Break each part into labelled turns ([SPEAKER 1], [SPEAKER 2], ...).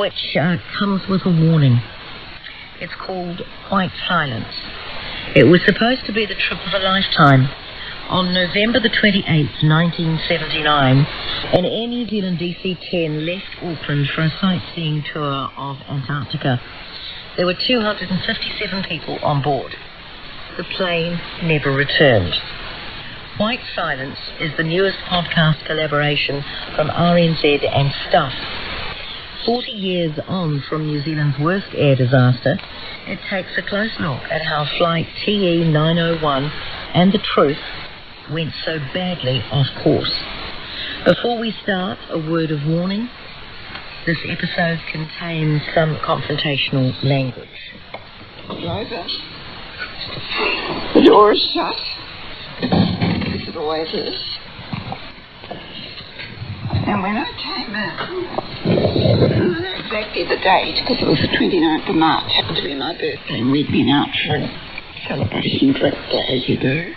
[SPEAKER 1] which comes with a warning. It's called White Silence. It was supposed to be the trip of a lifetime. On November the 28th, 1979, an Air New Zealand DC-10 left Auckland for a sightseeing tour of Antarctica. There were 257 people on board. The plane never returned. White Silence is the newest podcast collaboration from RNZ and Stuff. 40 years on from New Zealand's worst air disaster, it takes a close look at how flight TE 901 and the Truth went so badly off course. Before we start, a word of warning. This episode contains some confrontational language.
[SPEAKER 2] Driver, the door is shut. As it always is. And when I came in, I don't know exactly the date, because it was the 29th of March, happened to be my birthday, and we'd been out for a celebration drink day, as you do.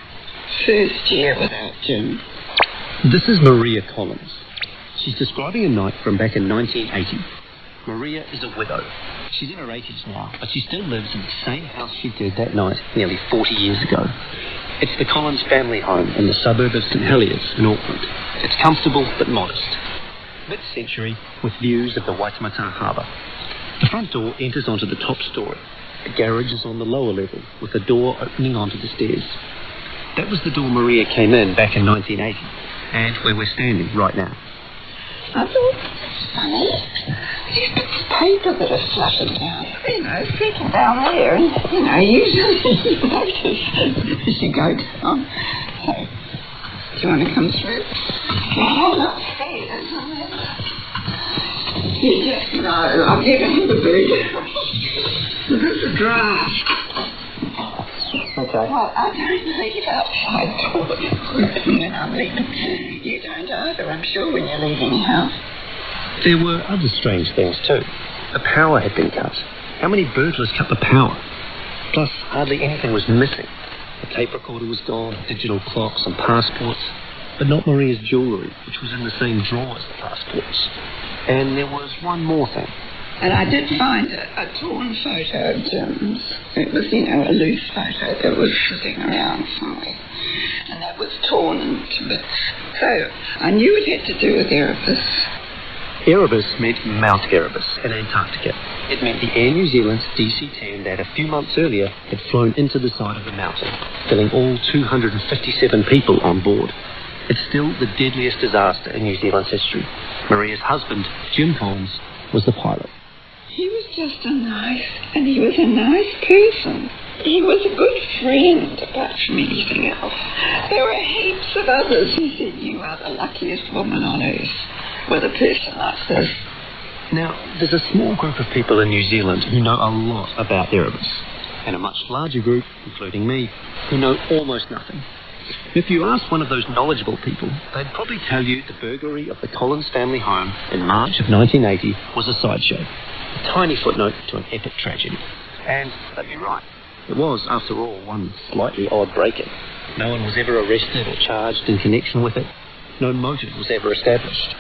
[SPEAKER 2] First year without Jim.
[SPEAKER 3] This is Maria Collins. She's describing a night from back in 1980. Maria is a widow. She's in her 80s now, but she still lives in the same house she did that night nearly 40 years ago. It's the Collins family home in the suburb of St Heliers in Auckland. It's comfortable but modest. Mid-century with views of the Waitemata Harbour. The front door enters onto the top story. The garage is on the lower level with a door opening onto the stairs. That was the door Maria came in back in 1980, and where we're standing right now.
[SPEAKER 2] I thought, it's funny. These bits of paper that are fluttering down, sitting down there, and, usually you notice as you go down. So, do you want to come through? Oh, upstairs, you just know, I've never had a burger. There's a draft.
[SPEAKER 3] Okay.
[SPEAKER 2] Well, I don't leave outside doors when I'm leaving. You don't either, I'm sure, when you're leaving your house.
[SPEAKER 3] There were other strange things too. The power had been cut. How many burglars cut the power? Plus, hardly anything was missing. The tape recorder was gone, digital clocks and passports, but not Maria's jewellery, which was in the same drawer as the passports. And there was one more thing.
[SPEAKER 2] And I did find a torn photo of Jim's. It was, a loose photo that was sitting around somewhere. And that was torn into bits. So I knew it had to do with Erebus.
[SPEAKER 3] Erebus meant Mount Erebus in Antarctica. It meant the Air New Zealand's DC-10 that a few months earlier had flown into the side of the mountain, killing all 257 people on board. It's still the deadliest disaster in New Zealand's history. Maria's husband, Jim Collins, was the pilot.
[SPEAKER 2] He was just a nice person. He was a good friend, apart from anything else. There were heaps of others who said, you are the luckiest woman on earth with a person like this.
[SPEAKER 3] Now, there's a small group of people in New Zealand who know a lot about Erebus, and a much larger group, including me, who know almost nothing. If you ask one of those knowledgeable people, they'd probably tell you the burglary of the Collins family home in March of 1980 was a sideshow. A tiny footnote to an epic tragedy. And they'd be right. It was, after all, one slightly odd break-in. No one was ever arrested or charged in connection with it. No motive was ever established.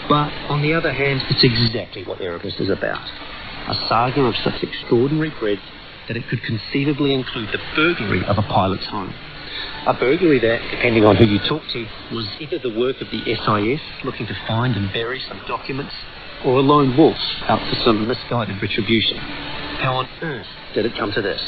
[SPEAKER 3] But, on the other hand, it's exactly what Erebus is about. A saga of such extraordinary breadth that it could conceivably include the burglary of a pilot's home. A burglary that, depending on who you talk to, was either the work of the SIS looking to find and bury some documents, or a lone wolf out for some misguided retribution. How on earth did it come to this?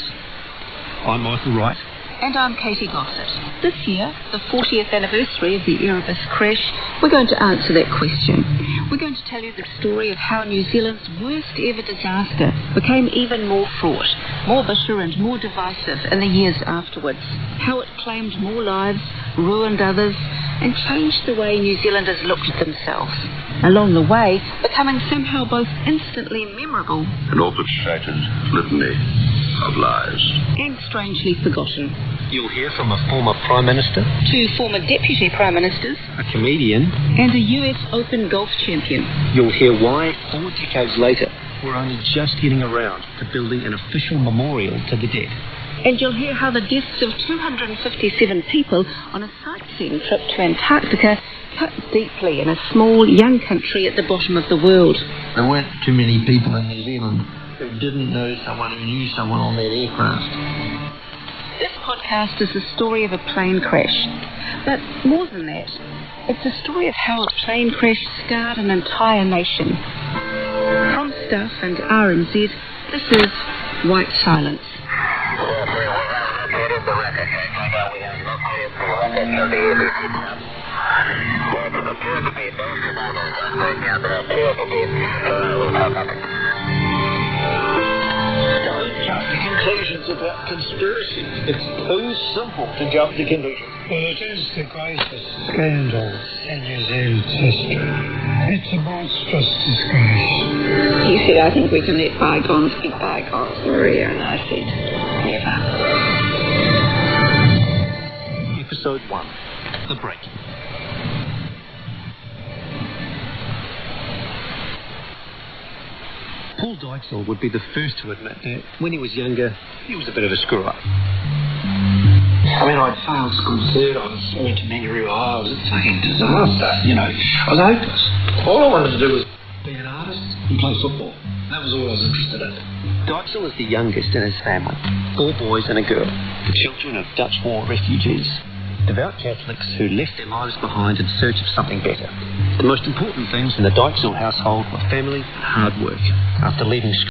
[SPEAKER 3] I'm Michael Wright.
[SPEAKER 1] And I'm Katie Gossett. This year, the 40th anniversary of the Erebus crash, we're going to answer that question. We're going to tell you the story of how New Zealand's worst ever disaster became even more fraught, more bitter and more divisive in the years afterwards. How it claimed more lives, ruined others, and changed the way New Zealanders looked at themselves. Along the way, becoming somehow both instantly memorable
[SPEAKER 4] an orchestrated litany of lies.
[SPEAKER 1] and strangely forgotten.
[SPEAKER 3] You'll hear from a former Prime Minister,
[SPEAKER 1] 2 former Deputy Prime Ministers,
[SPEAKER 3] a comedian,
[SPEAKER 1] and a US Open golf champion.
[SPEAKER 3] You'll hear why, 4 decades later, we're only just getting around to building an official memorial to the dead.
[SPEAKER 1] And you'll hear how the deaths of 257 people on a sightseeing trip to Antarctica cut deeply in a small, young country at the bottom of the world.
[SPEAKER 3] There weren't too many people in New Zealand who didn't know someone who knew someone on that aircraft.
[SPEAKER 2] This podcast is the story of a plane crash. But more than that, it's the story of how a plane crash scarred an entire nation. From Stuff and RNZ, this is White Silence.
[SPEAKER 3] Don't jump to conclusions about conspiracy. It's too simple to jump to conclusions.
[SPEAKER 5] Well, it is the greatest scandal in New Zealand's history. It's a monstrous disgrace.
[SPEAKER 2] He said, I think we can let bygones be bygones, Maria, and I said, never.
[SPEAKER 3] Episode 1. The Breaking. Paul Dykesall would be the first to admit that when he was younger, he was a bit of a screw-up.
[SPEAKER 5] I mean, I'd failed school third. I went to Mangaroo High. It was a fucking disaster. You know, I was hopeless. All I wanted to do was be an artist and play football. That was all I was interested in.
[SPEAKER 3] Dykesall is the youngest in his family. 4 boys and a girl, the children of Dutch war refugees. Devout Catholics who left their lives behind in search of something better. The most important things in the Dykesall household were family and hard work. After leaving school,